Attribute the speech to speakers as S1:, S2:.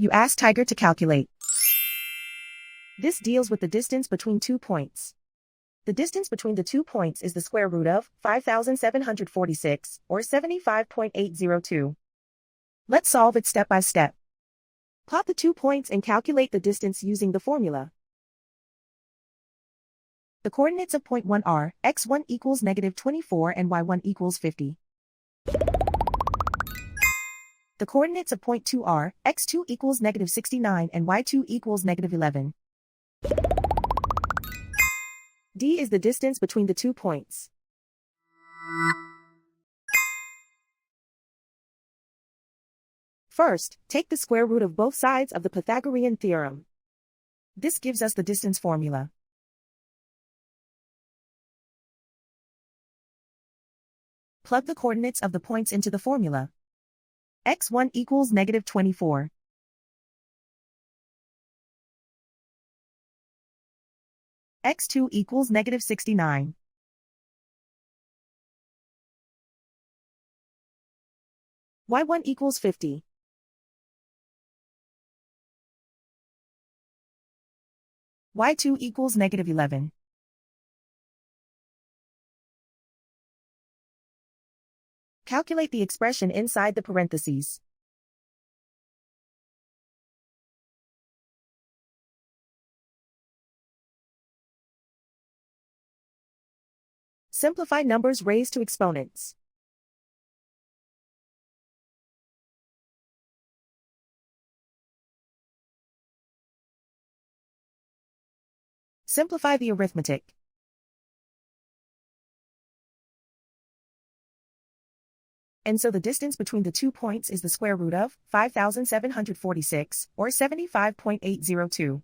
S1: You ask Tiger to calculate. This deals with the distance between 2 points. The distance between the 2 points is the square root of 5,746, or 75.802. Let's solve it step by step. Plot the 2 points and calculate the distance using the formula. The coordinates of point 1 are x1 equals -24 and y1 equals 50. The coordinates of point 2 are x2 equals -69 and y2 equals -11. D is the distance between the 2 points. First, take the square root of both sides of the Pythagorean theorem. This gives us the distance formula. Plug the coordinates of the points into the formula. x1 equals -24. x2 equals -69. y1 equals 50. y2 equals -11. Calculate the expression inside the parentheses. Simplify numbers raised to exponents. Simplify the arithmetic. And so the distance between the 2 points is the square root of 5,746, or 75.802.